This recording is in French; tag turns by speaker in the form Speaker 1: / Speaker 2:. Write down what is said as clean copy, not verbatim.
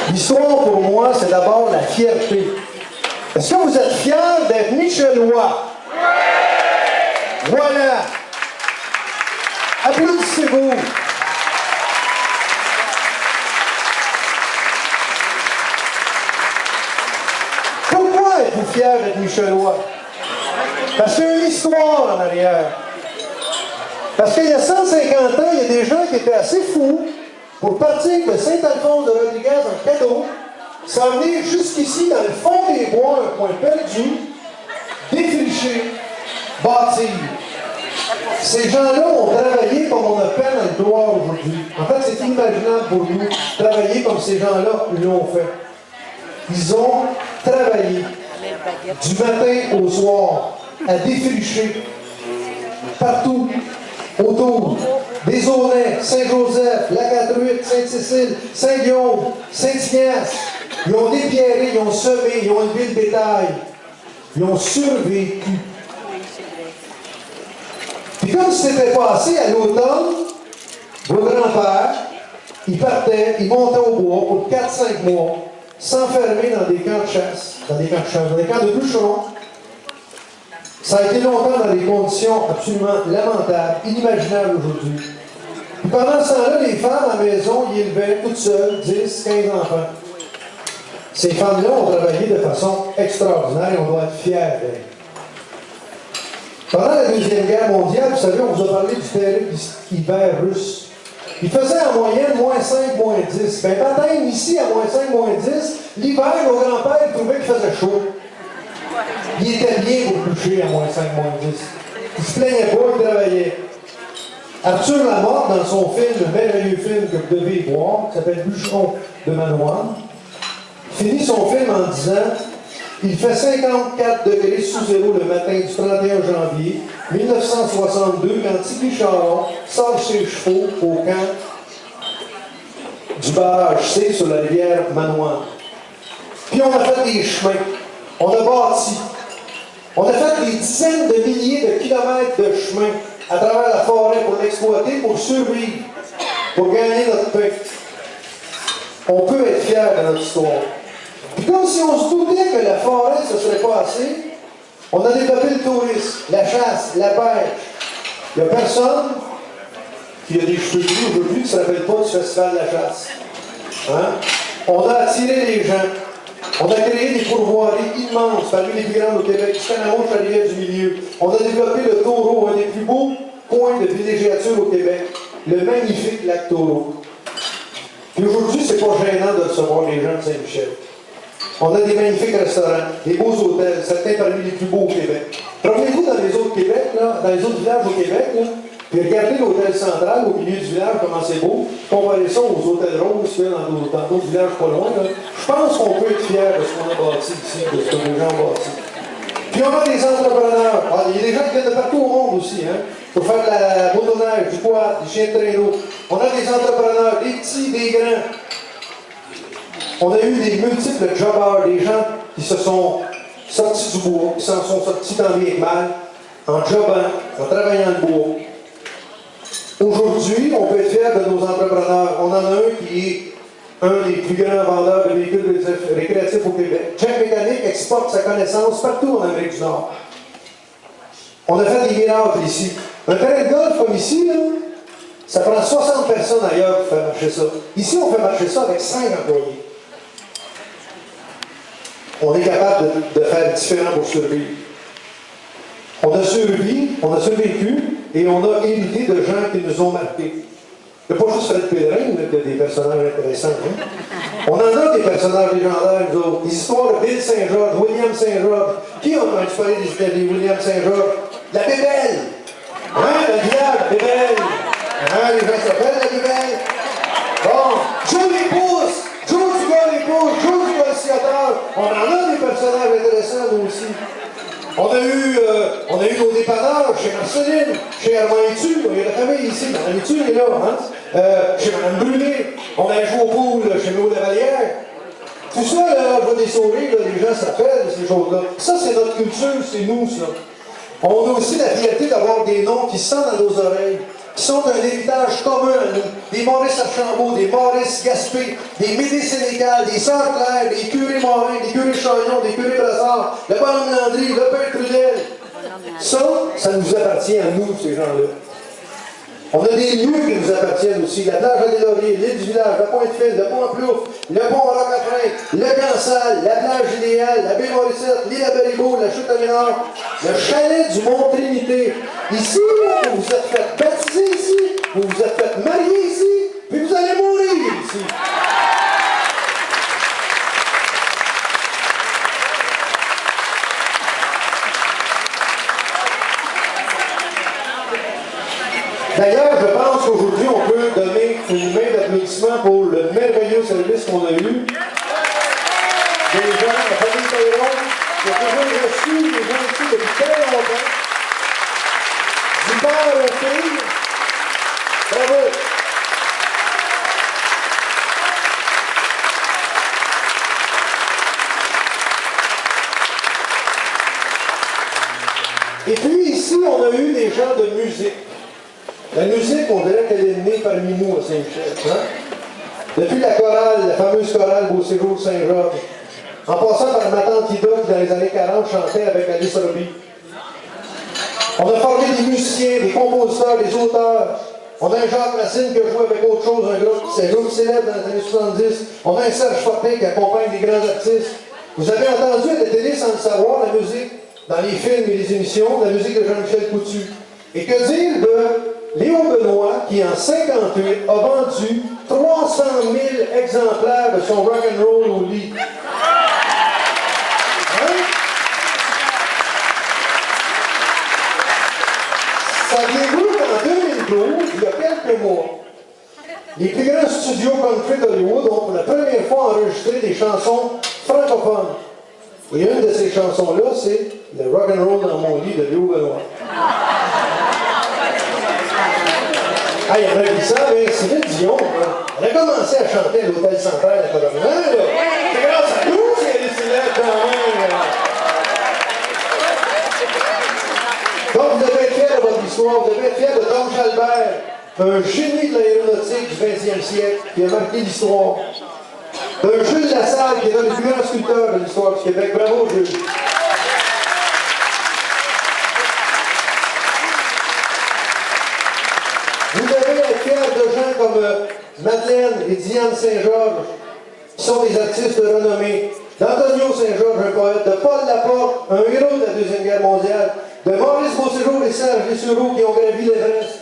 Speaker 1: L'histoire, pour moi, c'est d'abord la fierté. Est-ce que vous êtes fiers d'être Michellois? Oui! Voilà! Applaudissez-vous! Pourquoi êtes-vous fiers d'être Michellois? Parce qu'il y a une histoire en arrière. Parce qu'il y a 150 ans, il y a des gens qui étaient assez fous pour partir de Saint-Alphonse de Rodriguez en cadeau, s'en venir jusqu'ici dans le fond des bois, un coin perdu, défricher, bâtir. Ces gens-là ont travaillé comme on a peine à le voir aujourd'hui. En fait, c'est inimaginable pour nous, travailler comme ces gens-là l'ont fait. Ils ont travaillé du matin au soir à défricher partout autour des Aulnay, Saint-Joseph, Lac-à-Druitte, Sainte-Cécile, Saint-Guillaume, Saint-Ignace. Ils ont dépierré, ils ont semé, ils ont élevé le bétail. Ils ont survécu. Puis comme c'était passé à l'automne, vos grands-pères, ils partaient, ils montaient au bois pour 4-5 mois, s'enfermer dans des camps de chasse, dans des camps de bûcherons. Ça a été longtemps dans des conditions absolument lamentables, inimaginables aujourd'hui. Puis pendant ce temps-là, les femmes à la maison, ils élevaient toutes seules 10, 15 enfants. Ces femmes-là ont travaillé de façon extraordinaire et on doit être fiers d'elles. Pendant la Deuxième Guerre mondiale, vous savez, on vous a parlé du terrible hiver russe. Il faisait en moyenne -5, -10. Bien, quand on est ici à -5, -10, l'hiver, nos grands-pères trouvaient qu'il faisait chaud. Il était bien pour coucher à -5, -10. Il ne se plaignait pas, il travaillait. Arthur Lamotte, dans son film, le merveilleux film que vous devez voir, qui s'appelle Bûcheron de Manoir, finit son film en disant « Il fait 54 degrés sous zéro le matin du 31 janvier 1962 quand Tigui Charon sort ses chevaux au camp du barrage C sur la rivière Manoir. Puis on a fait des chemins. On a bâti. On a fait des dizaines de milliers de kilomètres de chemin à travers la forêt pour l'exploiter, pour survivre, pour gagner notre pain. On peut être fiers de notre histoire. Puis comme si on se doutait que la forêt, ce ne serait pas assez, on a développé le tourisme, la chasse, la pêche. Il n'y a personne qui a des cheveux gris aujourd'hui qui ne se rappelle pas du festival de la chasse. Hein? On a attiré les gens. On a créé des pourvoiries immenses, parmi les plus grandes au Québec, jusqu'à la Mouche à rivière du Milieu. On a développé le Taureau, un des plus beaux points de villégiature au Québec, le magnifique lac Taureau. Puis aujourd'hui, c'est pas gênant de recevoir les gens de Saint-Michel. On a des magnifiques restaurants, des beaux hôtels, certains parmi les plus beaux au Québec. Promenez-vous dans les autres Québec, là, dans les autres villages au Québec, là, puis regardez l'hôtel central au milieu du village, comment c'est beau. Comparez ça aux hôtels roses qu'il y a dans d'autres villages pas loin. Là. Je pense qu'on peut être fiers de ce qu'on a bâti ici, de ce que les gens ont bâti. Puis on a des entrepreneurs. Ah, il y a des gens qui viennent de partout au monde aussi, hein, pour faire de la motoneige, du quad, des chiens de traîneau. On a des entrepreneurs, des petits, des grands. On a eu des multiples jobbers, des gens qui se sont sortis du bois, qui s'en sont sortis tant bien que mal, en jobbant, en travaillant le bois. Aujourd'hui, on peut être fier de nos entrepreneurs. On en a un qui est un des plus grands vendeurs de véhicules récréatifs au Québec. Jack Mécanique exporte sa connaissance partout en Amérique du Nord. On a fait des miracles ici. Un terrain de golf comme ici, là, ça prend 60 personnes ailleurs pour faire marcher ça. Ici, on fait marcher ça avec 5 employés. On est capable de faire différent pour survivre. On a survécu, et on a hérité de gens qui nous ont marqués. Il n'y a pas juste Fred Pellerin, mais il y a des personnages intéressants. Hein? On en a des personnages légendaires, nous autres. Des histoires de Bill Saint-Georges, William Saint-Georges. Qui a entendu parler des William Saint-Georges? La Bébelle! Hein, le village, la Bébelle! Hein, les gens s'appellent la Bébelle! Bon, Joe Lépousse! Joe du gars Lépousse! Joe du négociateur! On en a des personnages intéressants, nous aussi. On a eu nos dépanneurs chez Marceline, chez Armand Etu, il y a la famille ici, Mme Etu est là, hein? Chez Mme Brûlé, on a joué au pool chez Méo Lavalière. Tout ça, là, je vois des sourires, là, les gens s'appellent, ces choses-là. Ça, c'est notre culture, c'est nous, ça. On a aussi la fierté d'avoir des noms qui sentent dans nos oreilles. qui sont un héritage commun à nous. Des Maurice Archambault, des Maurice Gaspé, des Médé Sénécal, des Sœurs Claire, des curés Morin, des curés Chagnon, des curés Brassard, le bonhomme Landry, le père Trudel. Ça nous appartient à nous, ces gens-là. On a des lieux qui nous appartiennent aussi. La plage à des Lauriers, l'île du village, la Pointe-Fine, le Pont-Plouf, le pont Roc-à-Frein, le Cancale, la plage idéale, la baie Morissette, l'île à Beliveau, la chute à Ménard, le chalet du Mont-Trinité. Ici, vous vous êtes fait baptiser ici, vous vous êtes fait marier ici, puis vous allez mourir ici. D'ailleurs, je pense qu'aujourd'hui, on peut donner une main d'applaudissement pour le merveilleux service qu'on a eu. Des gens, la famille Perron, qui a toujours reçu les gens ici depuis très longtemps. Du père aux filles. Bravo! Et puis ici, on a eu des gens de musique. La musique, on dirait qu'elle est née parmi nous à Saint-Michel. Hein? Depuis la chorale, la fameuse chorale Beau Séjour Saint-Georges, en passant par ma tante Ida qui, dans les années 40, chantait avec Alice Robbie. On a formé des musiciens, des compositeurs, des auteurs. On a un Jacques Racine qui a joué avec autre chose, c'est un groupe célèbre dans les années 70. On a un Serge Fortin qui accompagne des grands artistes. Vous avez entendu à la télé, sans le savoir, la musique dans les films et les émissions, la musique de Jean-Michel Coutu. Et que dire de Léo Benoît, qui en 1958 a vendu 300 000 exemplaires de son rock'n'roll au lit. Hein? Saviez-vous qu'en 2012, il y a quelques mois, les plus grands studios country d'Hollywood ont pour la première fois enregistré des chansons francophones. Et une de ces chansons-là, c'est le rock'n'roll dans mon lit de Léo Benoît. Ah, il y en a qui savent, mais Céline Dion, elle a commencé à chanter à l'Hôtel Central à Colorado. C'est grâce à nous si elle est célèbre quand même. Donc, vous devez être fiers de votre histoire, vous devez être fiers de Tom Chalbert, un génie de l'aéronautique du 20e siècle qui a marqué l'histoire. D'un Jules Lassalle qui est un des plus grands sculpteurs de l'histoire du Québec. Bravo, Jules. Vous devez être fiers de gens comme Madeleine et Diane Saint-Georges, qui sont des artistes de renommée, d'Antonio Saint-Georges, un poète, de Paul Laporte, un héros de la Deuxième Guerre mondiale, de Maurice Beauséjour et Serge Lessureau qui ont gravi l'Everest,